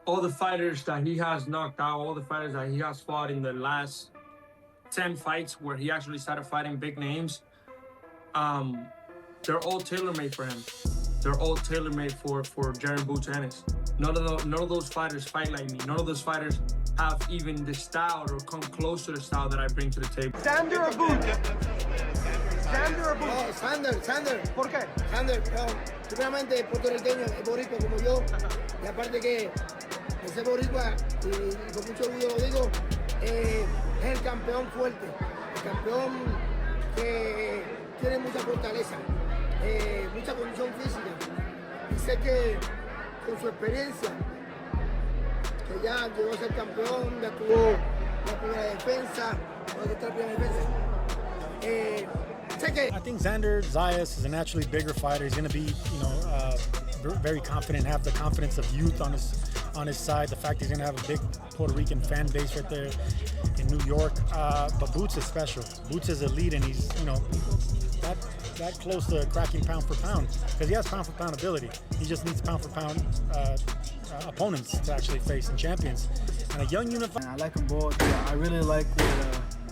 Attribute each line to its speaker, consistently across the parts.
Speaker 1: all the fighters that he has knocked out, all the fighters that he has fought in the last 10 fights where he actually started fighting big names, they're all tailor-made for him. They're all tailor-made for Jaron Boots Ennis. None of those fighters fight like me. None of those fighters have even the style or come close to the style that I bring to the table.
Speaker 2: Xander or Boots? Xander or Boots?
Speaker 3: No, Xander.
Speaker 2: ¿Por qué?
Speaker 3: Xander, primeramente puertorriqueño, es boricua como yo, y aparte que ese boricua, y con mucho orgullo lo digo, es el campeón fuerte, el campeón que tiene mucha fortaleza, mucha condición física, y sé que con su experiencia, que ya llegó a ser campeón, ya tuvo la primera defensa,
Speaker 4: I think Xander Zayas is a naturally bigger fighter. He's going to be, very confident, have the confidence of youth on his side. The fact he's going to have a big Puerto Rican fan base right there in New York. But Boots is special. Boots is elite, and he's, that close to cracking pound for pound because he has pound for pound ability. He just needs pound for pound opponents to actually face and champions. And a young unified.
Speaker 5: I like them both. Yeah, I really like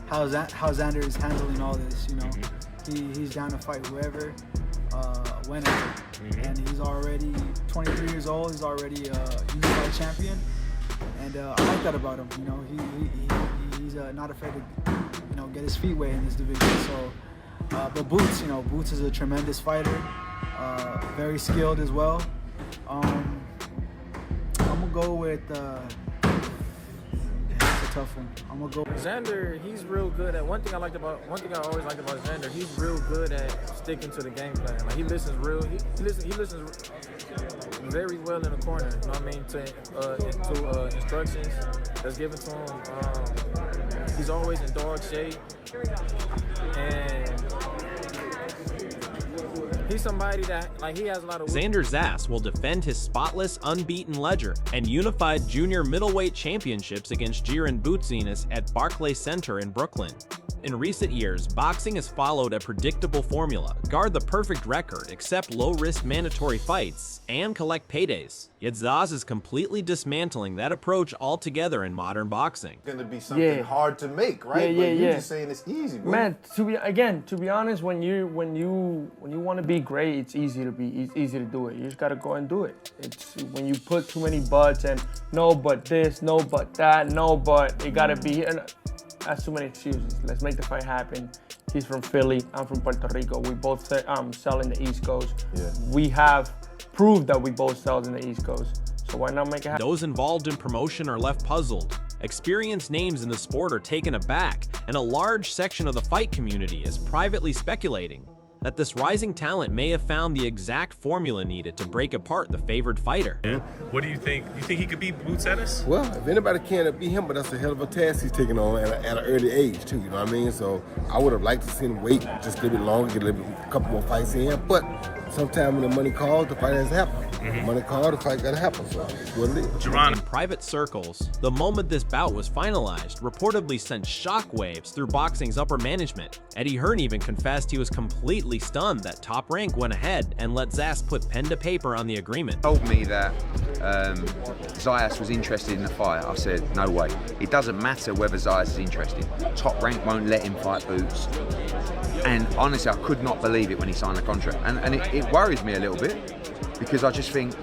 Speaker 5: how Xander is handling all this. He's down to fight whoever, whenever. And he's already 23 years old. He's already a unified champion, and I like that about him. He's not afraid to get his feet wet in this division. So, but Boots, Boots is a tremendous fighter, very skilled as well. I'm gonna go with. Tough one. I'm gonna go.
Speaker 6: Xander, he's real good at one thing I always liked about Xander. He's real good at sticking to the game plan. Like he listens very well in the corner. You know what I mean? To instructions that's given to him. He's always in dog shape, and he's somebody that, he has a lot of...
Speaker 7: Xander Zayas will defend his spotless, unbeaten ledger and unified junior middleweight championships against Jaron Boots Ennis at Barclays Center in Brooklyn. In recent years, boxing has followed a predictable formula: guard the perfect record, accept low-risk mandatory fights, and collect paydays. Yet Zayas is completely dismantling that approach altogether in modern boxing.
Speaker 8: It's going to be something hard to make, right? But you're just saying it's easy, bro.
Speaker 1: Man, to be honest, when you want to be great, it's easy to do it. You just gotta go and do it. It's when you put too many buts and no, but this, no, but that, no, but it gotta be. That's too many excuses. Let's make the fight happen. He's from Philly. I'm from Puerto Rico. We both sell in the East Coast. Yeah. We have proved that we both sell in the East Coast. So why not make it happen?
Speaker 7: Those involved in promotion are left puzzled. Experienced names in the sport are taken aback, and a large section of the fight community is privately speculating that this rising talent may have found the exact formula needed to break apart the favored fighter.
Speaker 9: Yeah. What do you think? You think he could beat Boots Ennis?
Speaker 8: Well, if anybody can, beat him, but that's a hell of a task he's taking on at an early age, too, you know what I mean? So I would have liked to see him wait just a little bit longer, get a couple more fights in, but sometimes when the money calls, the fight has to happen. Money called, the fight gotta happen, so it's what it is.
Speaker 7: Jaron. In private circles, the moment this bout was finalized reportedly sent shockwaves through boxing's upper management. Hearn even confessed he was completely stunned that Top Rank went ahead and let Zayas put pen to paper on the agreement.
Speaker 10: Told me that Zayas was interested in the fight. I said, no way. It doesn't matter whether Zayas is interested. Top Rank won't let him fight Boots. And honestly, I could not believe it when he signed the contract. And it worries me a little bit, because I just think,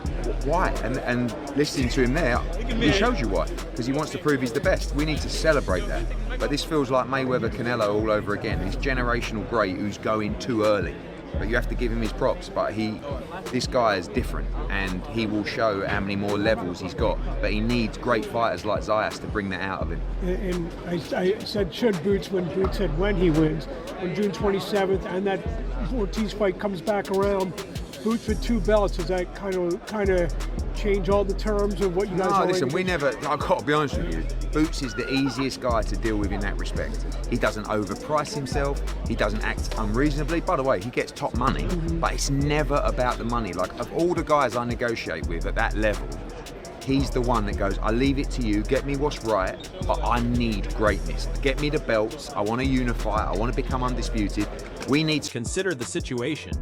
Speaker 10: why? And listening to him there, he shows you why. Because he wants to prove he's the best. We need to celebrate that. But this feels like Mayweather-Canelo all over again. This generational great who's going too early. But you have to give him his props. But this guy is different, and he will show how many more levels he's got. But he needs great fighters like Zayas to bring that out of him.
Speaker 11: And I said should Boots when Boots said when he wins on June 27th, and that Ortiz fight comes back around. Boots with 2 belts, does that kind of change all the terms of what you guys?
Speaker 10: No, listen, I've got to be honest with you. Boots is the easiest guy to deal with in that respect. He doesn't overprice himself. He doesn't act unreasonably. By the way, he gets top money, but it's never about the money. Like, of all the guys I negotiate with at that level, he's the one that goes, I leave it to you, get me what's right, but I need greatness. Get me the belts, I want to unify, I want to become undisputed. We need to
Speaker 7: consider the situation.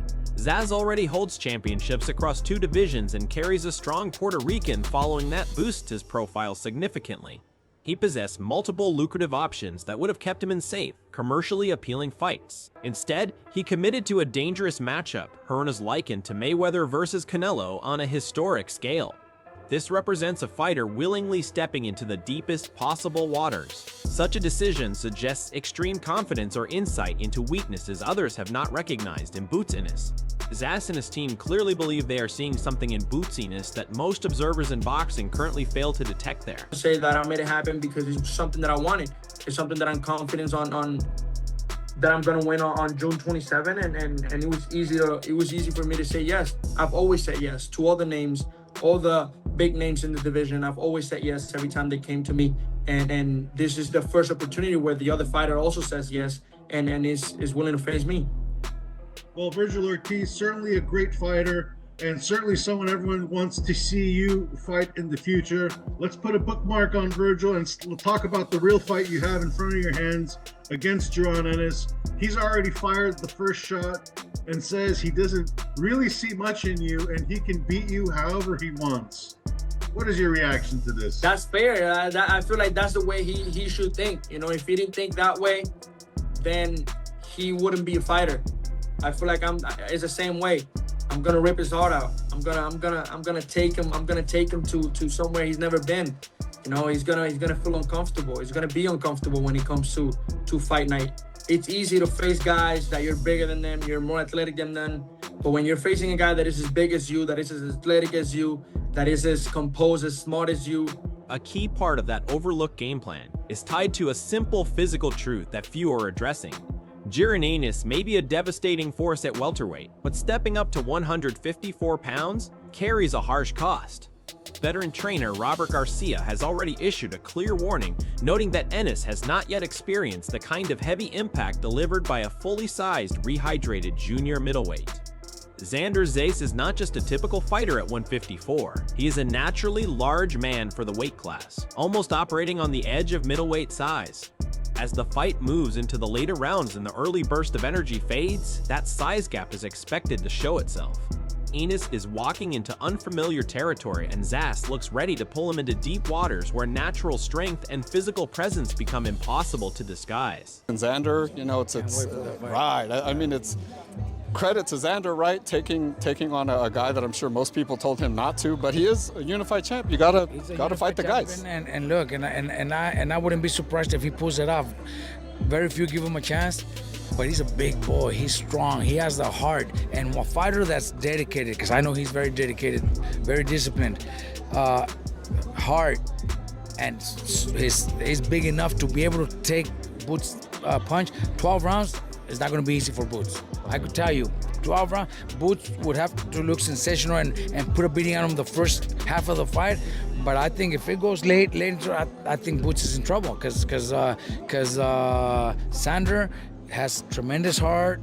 Speaker 7: Zayas already holds championships across 2 divisions and carries a strong Puerto Rican following that boosts his profile significantly. He possessed multiple lucrative options that would have kept him in safe, commercially appealing fights. Instead, he committed to a dangerous matchup Hearn is likened to Mayweather versus Canelo on a historic scale. This represents a fighter willingly stepping into the deepest possible waters. Such a decision suggests extreme confidence or insight into weaknesses others have not recognized in Boots Ennis. Zayas and his team clearly believe they are seeing something in Boots Ennis that most observers in boxing currently fail to detect there.
Speaker 12: I say that I made it happen because it's something that I wanted. It's something that I'm confident on that I'm gonna win on June 27, and it was easy for me to say yes. I've always said yes to all the names, all the big names in the division. I've always said yes every time they came to me, and this is the first opportunity where the other fighter also says yes and is willing to face me.
Speaker 13: Well, Virgil Ortiz, certainly a great fighter, and certainly someone everyone wants to see you fight in the future. Let's put a bookmark on Virgil and we'll talk about the real fight you have in front of your hands against Jaron Ennis. He's already fired the first shot and says he doesn't really see much in you and he can beat you however he wants. What is your reaction to this?
Speaker 12: That's fair. I feel like that's the way he should think. You know, if he didn't think that way, then he wouldn't be a fighter. I feel like it's the same way. I'm gonna rip his heart out. I'm gonna take him. I'm gonna take him to somewhere he's never been. You know, he's gonna feel uncomfortable. He's gonna be uncomfortable when it comes to fight night. It's easy to face guys that you're bigger than them, you're more athletic than them. But when you're facing a guy that is as big as you, that is as athletic as you, that is as composed, as smart as you.
Speaker 7: A key part of that overlooked game plan is tied to a simple physical truth that few are addressing. Jaron Ennis may be a devastating force at welterweight, but stepping up to 154 pounds carries a harsh cost. Veteran trainer Robert Garcia has already issued a clear warning, noting that Ennis has not yet experienced the kind of heavy impact delivered by a fully sized, rehydrated junior middleweight. Xander Zayas is not just a typical fighter at 154. He is a naturally large man for the weight class, almost operating on the edge of middleweight size. As the fight moves into the later rounds and the early burst of energy fades, that size gap is expected to show itself. Ennis is walking into unfamiliar territory, and Zayas looks ready to pull him into deep waters where natural strength and physical presence become impossible to disguise.
Speaker 14: And Xander, you know, it's right. I mean, it's credit to Xander, right? Taking on a guy that I'm sure most people told him not to, but he is a unified champ. You gotta fight the guys.
Speaker 15: And look, and I wouldn't be surprised if he pulls it off. Very few give him a chance, but he's a big boy. He's strong. He has the heart, and a fighter that's dedicated, because I know he's very dedicated, very disciplined, heart, and he's big enough to be able to take Boots' punch. 12 rounds is not going to be easy for Boots. I could tell you, 12 rounds, Boots would have to look sensational and put a beating on him the first half of the fight. But I think if it goes later, I think Boots is in trouble because Xander has tremendous heart,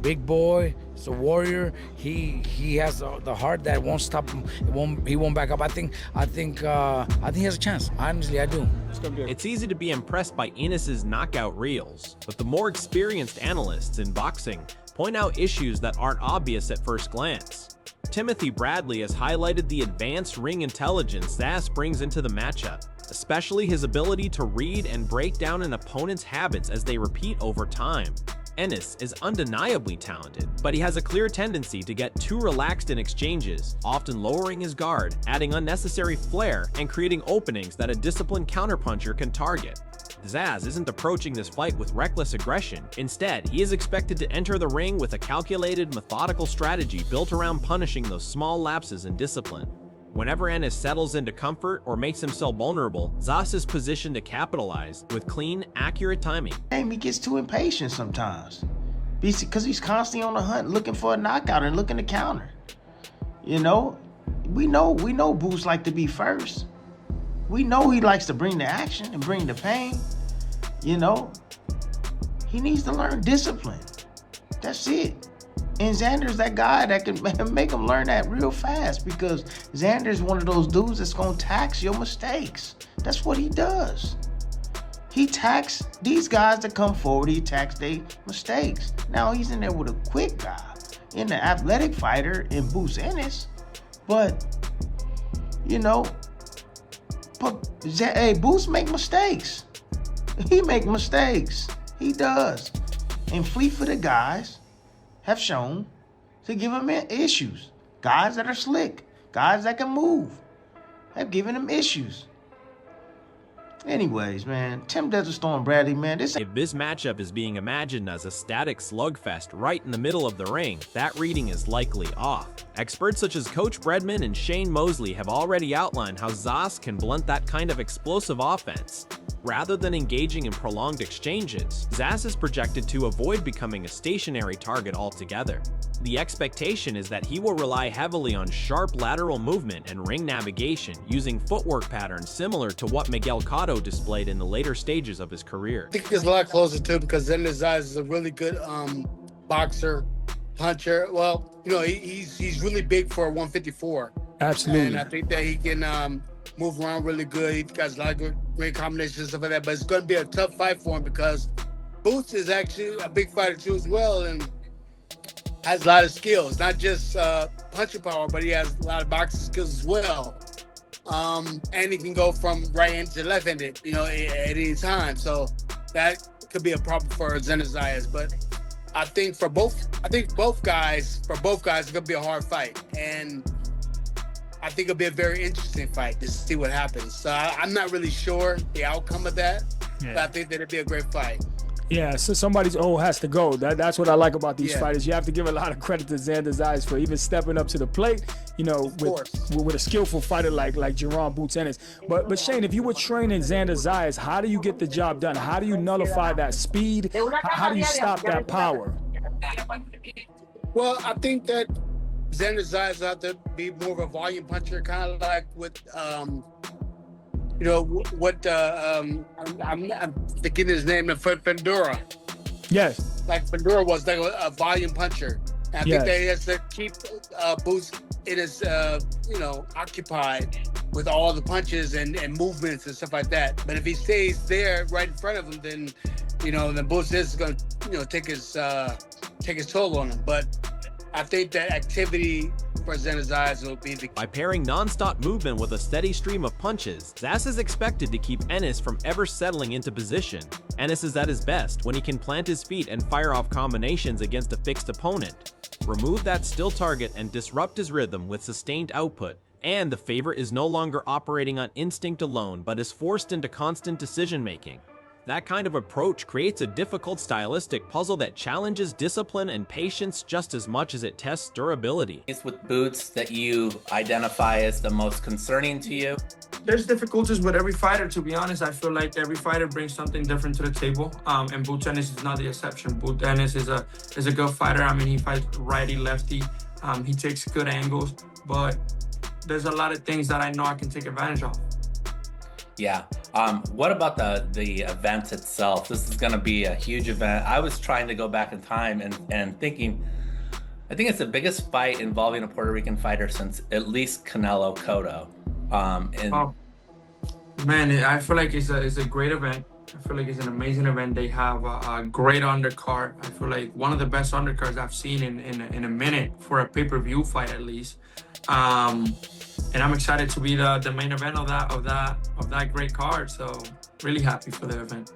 Speaker 15: big boy. He's a warrior. He has the heart that won't stop him. He won't back up. I think he has a chance. Honestly, I do.
Speaker 7: It's easy to be impressed by Ennis's knockout reels, but the more experienced analysts in boxing point out issues that aren't obvious at first glance. Timothy Bradley has highlighted the advanced ring intelligence Zayas brings into the matchup, especially his ability to read and break down an opponent's habits as they repeat over time. Ennis is undeniably talented, but he has a clear tendency to get too relaxed in exchanges, often lowering his guard, adding unnecessary flair, and creating openings that a disciplined counterpuncher can target. Zayas isn't approaching this fight with reckless aggression. Instead, he is expected to enter the ring with a calculated, methodical strategy built around punishing those small lapses in discipline. Whenever Ennis settles into comfort or makes himself vulnerable, Zayas is positioned to capitalize with clean, accurate timing.
Speaker 16: He gets too impatient sometimes because he's constantly on the hunt looking for a knockout and looking to counter. You know, we know Boots like to be first. We know he likes to bring the action and bring the pain. You know, he needs to learn discipline. That's it. And Xander's that guy that can make him learn that real fast because Xander's one of those dudes that's going to tax your mistakes. That's what he does. He tax these guys that come forward, he tax their mistakes. Now he's in there with a quick guy. in the athletic fighter in Boots Ennis, but Boots make mistakes. He make mistakes. He does. And fleet-footed guys have shown to give him issues. Guys that are slick, guys that can move, have given him issues. Anyways, man, Tim Desert Storm Bradley, man,
Speaker 7: If this matchup is being imagined as a static slugfest right in the middle of the ring, that reading is likely off. Experts such as Coach Bredman and Shane Mosley have already outlined how Zayas can blunt that kind of explosive offense. Rather than engaging in prolonged exchanges, Zayas is projected to avoid becoming a stationary target altogether. The expectation is that he will rely heavily on sharp lateral movement and ring navigation, using footwork patterns similar to what Miguel Cotto displayed in the later stages of his career.
Speaker 17: I think it's a lot closer too, because Xander Zayas is a really good boxer, puncher. Well, he's really big for a 154.
Speaker 11: Absolutely.
Speaker 17: And I think that he can move around really good. He got a lot of great combinations and stuff like that. But it's going to be a tough fight for him because Boots is actually a big fighter too as well, and has a lot of skills, not just punching power, but he has a lot of boxing skills as well. And he can go from right-handed to left-handed, at any time. So that could be a problem for Xander Zayas. But I think both guys, it's gonna be a hard fight, and I think it'll be a very interesting fight to see what happens. So I'm not really sure the outcome of that, but I think that it'll be a great fight.
Speaker 11: Yeah, so somebody's has to go. That's what I like about these fighters. You have to give a lot of credit to Xander Zayas for even stepping up to the plate, with a skillful fighter like Jaron Boots Ennis. But Shane, if you were training Xander Zayas, how do you get the job done? How do you nullify that speed? How do you stop that power?
Speaker 17: Well, I think that Xander Zayas will have to be more of a volume puncher, kind of like with I'm thinking his name, Fundora.
Speaker 11: Yes.
Speaker 17: Like Fundora was like a volume puncher. And I think that he has to keep Boots Ennis, occupied with all the punches and movements and stuff like that. But if he stays there right in front of him, then then Boots Ennis is going to take his toll on him. But I think that activity for Xander Zayas will be the...
Speaker 7: By pairing non-stop movement with a steady stream of punches, Zayas is expected to keep Ennis from ever settling into position. Ennis is at his best when he can plant his feet and fire off combinations against a fixed opponent. Remove that still target and disrupt his rhythm with sustained output, and the favorite is no longer operating on instinct alone, but is forced into constant decision-making. That kind of approach creates a difficult stylistic puzzle that challenges discipline and patience just as much as it tests durability.
Speaker 18: It's with Boots that you identify as the most concerning to you?
Speaker 12: There's difficulties with every fighter, to be honest. I feel like every fighter brings something different to the table, and Boots Ennis is not the exception. Boots Ennis is a good fighter. I mean, he fights righty, lefty. He takes good angles, but there's a lot of things that I know I can take advantage of.
Speaker 18: Yeah. What about the event itself? This is going to be a huge event. I was trying to go back in time and thinking, I think it's the biggest fight involving a Puerto Rican fighter since at least Canelo Cotto.
Speaker 12: Man, I feel like it's a great event. I feel like it's an amazing event. They have a great undercard. I feel like one of the best undercards I've seen in a minute for a pay-per-view fight, at least. And I'm excited to be the main event of that great card. So really happy for the event.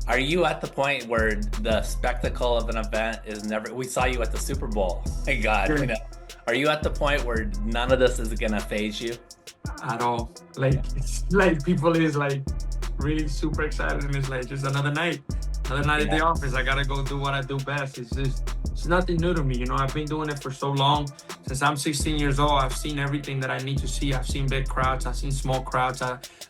Speaker 18: Are you at the point where the spectacle of an event is never? We saw you at the Super Bowl. My God,
Speaker 12: Sure.
Speaker 18: Are you at the point where none of this is gonna faze you?
Speaker 12: At all. It's like people is like really super excited, and it's like just another night at the office. I gotta go do what I do best. It's nothing new to me. I've been doing it for so long. Since I'm 16 years old, I've seen everything that I need to see. I've seen big crowds. I've seen small crowds.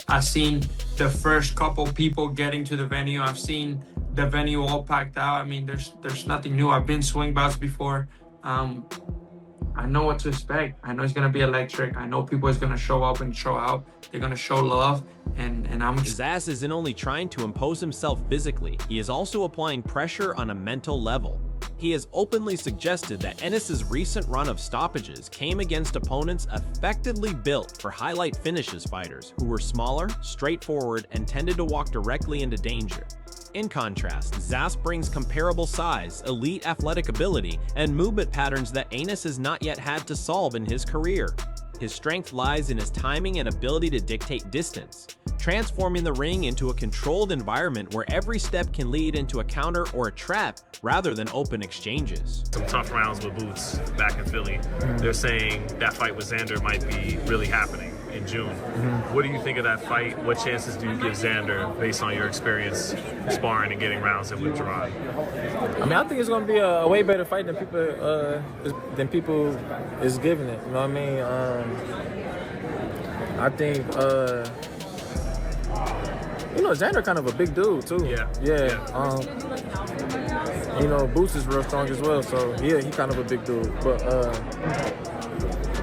Speaker 12: I've seen the first couple people getting to the venue. I've seen the venue all packed out. I mean, there's nothing new. I've been swing bouts before. I know what to expect. I know it's gonna be electric. I know people is gonna show up and show out. They're gonna show love, and I'm...
Speaker 7: Zayas isn't only trying to impose himself physically, he is also applying pressure on a mental level. He has openly suggested that Ennis's recent run of stoppages came against opponents effectively built for highlight finishes fighters who were smaller, straightforward, and tended to walk directly into danger. In contrast, Zayas brings comparable size, elite athletic ability, and movement patterns that Ennis has not yet had to solve in his career. His strength lies in his timing and ability to dictate distance, transforming the ring into a controlled environment where every step can lead into a counter or a trap rather than open exchanges.
Speaker 9: Some tough rounds with Boots back in Philly. They're saying that fight with Xander might be really happening in June. What do you think of that fight? What chances do you give Xander based on your experience sparring and getting rounds in with Jaron?
Speaker 6: I mean, I think it's going to be a way better fight than people is giving it. You know what I mean? I think, you know, Xander kind of a big dude too. Yeah. You know, Boots is real strong as well, so yeah, he kind of a big dude. But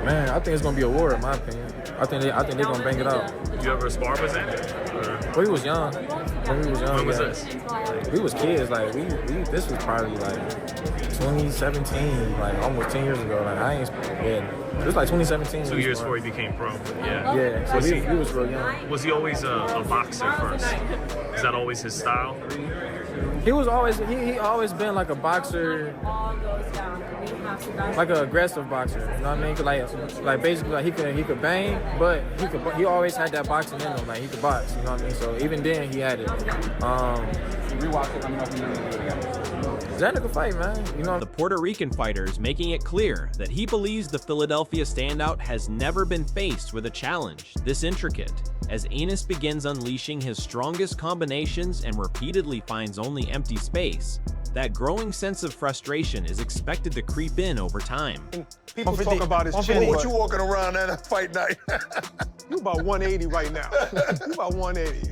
Speaker 6: man, I think it's gonna be a war in my opinion. I think they're gonna bang it out.
Speaker 9: You ever spar with Xander?
Speaker 6: Well, he was young.
Speaker 9: When was this?
Speaker 6: We was kids. Like this was probably like 2017, like almost 10 years ago. Like I ain't. It was like 2017.
Speaker 9: 2 years before he became pro. Yeah.
Speaker 6: Yeah. So he was real young.
Speaker 9: Was he always a boxer first? Is that always his style?
Speaker 6: He was always he always been like a boxer, like an aggressive boxer. You know what I mean? Like basically like he could bang, but he always had that boxing in him. Like he could box. You know what I mean? So even then he had it. Xander could fight, man. You know.
Speaker 7: The Puerto Rican fighter is making it clear that he believes the Philadelphia standout has never been faced with a challenge this intricate, as Ennis begins unleashing his strongest combinations and repeatedly finds only empty space. That growing sense of frustration is expected to creep in over time.
Speaker 2: People talk about his chin.
Speaker 19: What you walking around at a fight night?
Speaker 2: You about 180 right now. You about 180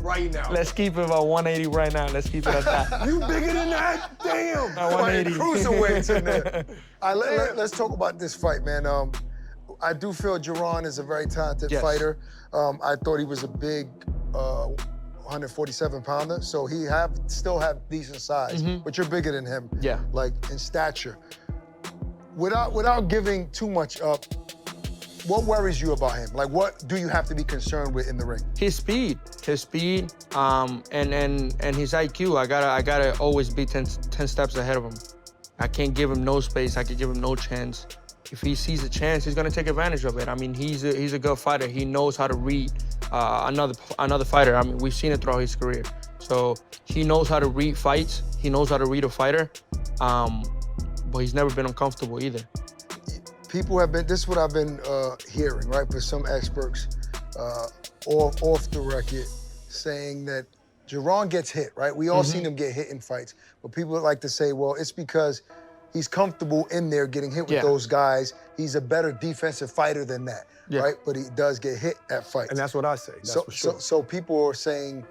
Speaker 2: right now.
Speaker 1: Let's keep it about 180 right now. Let's keep it at that.
Speaker 2: You bigger than that? Damn.
Speaker 1: 180.
Speaker 19: Cruiserweights in there. All right, let's talk about this fight, man. I do feel Jaron is a very talented fighter. I thought he was a big 147-pounder, so he still have decent size, but you're bigger than him, like in stature. Without giving too much up, what worries you about him? Like, what do you have to be concerned with in the ring?
Speaker 1: His speed, and his IQ. I gotta always be 10 steps ahead of him. I can't give him no space. I can give him no chance. If he sees a chance, he's gonna take advantage of it. I mean, he's a good fighter. He knows how to read another fighter. I mean, we've seen it throughout his career. So he knows how to read fights. He knows how to read a fighter, but he's never been uncomfortable either.
Speaker 19: People have been, this is what I've been hearing, right, for some experts off the record, saying that Jaron gets hit, right? We all seen him get hit in fights, but people like to say, well, it's because he's comfortable in there getting hit with those guys. He's a better defensive fighter than that, right? But he does get hit at fights.
Speaker 2: And that's what I say, that's for sure.
Speaker 19: So people are saying,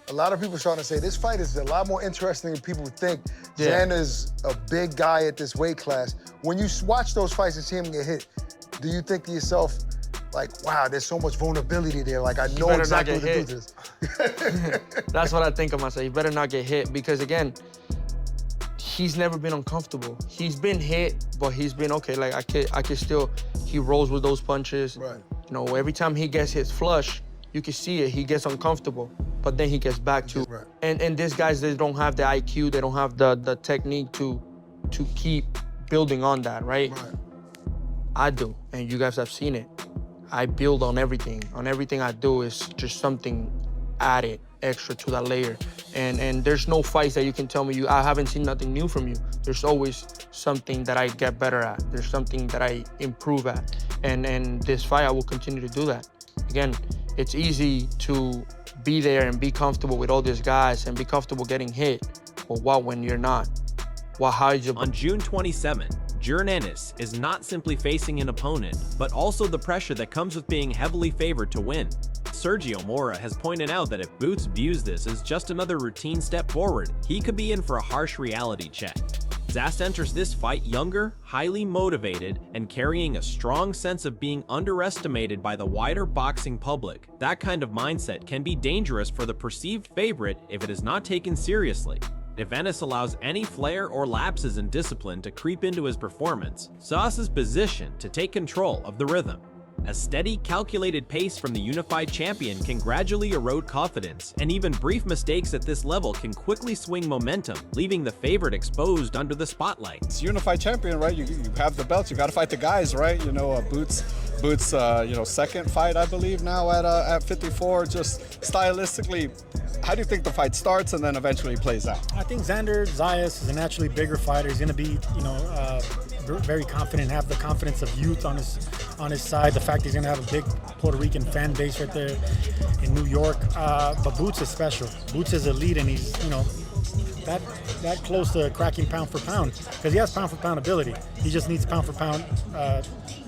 Speaker 19: a lot of people are starting to say, this fight is a lot more interesting than people think. Xander's a big guy at this weight class. When you watch those fights and see him get hit, do you think to yourself, like, wow, there's so much vulnerability there. Like, I know exactly what to do this.
Speaker 1: That's what I think of myself. You better not get hit because, again, he's never been uncomfortable. He's been hit, but he's been okay. Like, I can still, he rolls with those punches.
Speaker 19: Right.
Speaker 1: You know, every time he gets his flush, you can see it. He gets uncomfortable, but then he gets back to.
Speaker 19: Right.
Speaker 1: And these guys, they don't have the IQ. They don't have the technique to keep building on that, right? I do, and you guys have seen it. I build on everything. On everything I do is just something added extra to that layer. And there's no fights that you can tell me I haven't seen nothing new from you. There's always something that I get better at. There's something that I improve at. And this fight, I will continue to do that. Again, it's easy to be there and be comfortable with all these guys and be comfortable getting hit. But what when you're not? How is your...
Speaker 7: On June 27th, Jaron Ennis is not simply facing an opponent, but also the pressure that comes with being heavily favored to win. Sergio Mora has pointed out that if Boots views this as just another routine step forward, he could be in for a harsh reality check. Zayas enters this fight younger, highly motivated, and carrying a strong sense of being underestimated by the wider boxing public. That kind of mindset can be dangerous for the perceived favorite if it is not taken seriously. If Ennis allows any flair or lapses in discipline to creep into his performance, Zayas is positioned to take control of the rhythm. A steady, calculated pace from the unified champion can gradually erode confidence, and even brief mistakes at this level can quickly swing momentum, leaving the favorite exposed under the spotlight.
Speaker 14: It's unified champion, right? You have the belts, you got to fight the guys, right? You know, Boots, second fight, I believe, now at 54. Just stylistically, how do you think the fight starts and then eventually plays out?
Speaker 4: I think Xander Zayas is a naturally bigger fighter. He's going to be, very confident, have the confidence of youth on his side. The fact he's going to have a big Puerto Rican fan base right there in New York. But Boots is special. Boots is elite, and he's, that close to cracking pound for pound, because he has pound for pound ability. He just needs pound for pound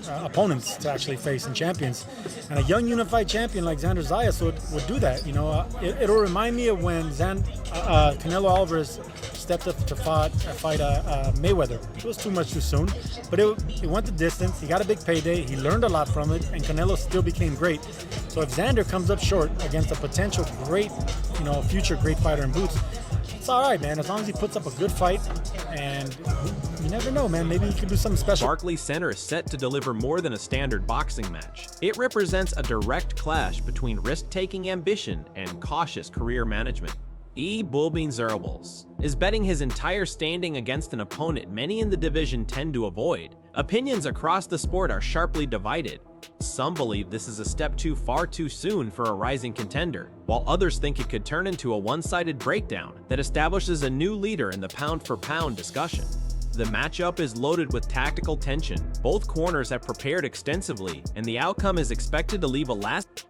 Speaker 4: opponents to actually face and champions. And a young unified champion like Xander Zayas would do that. It'll remind me of when Canelo Alvarez stepped up to fight Mayweather. It was too much too soon, but it went the distance. He got a big payday. He learned a lot from it, and Canelo still became great. So if Xander comes up short against a potential great, future great fighter in Boots, it's all right, man. As long as he puts up a good fight, and you never know, man. Maybe he could do something special.
Speaker 7: Barclays Center is set to deliver more than a standard boxing match. It represents a direct clash between risk-taking ambition and cautious career management. Bulbin Zerables is betting his entire standing against an opponent many in the division tend to avoid. Opinions across the sport are sharply divided. Some believe this is a step too far too soon for a rising contender, while others think it could turn into a one-sided breakdown that establishes a new leader in the pound-for-pound discussion. The matchup is loaded with tactical tension. Both corners have prepared extensively, and the outcome is expected to leave a lasting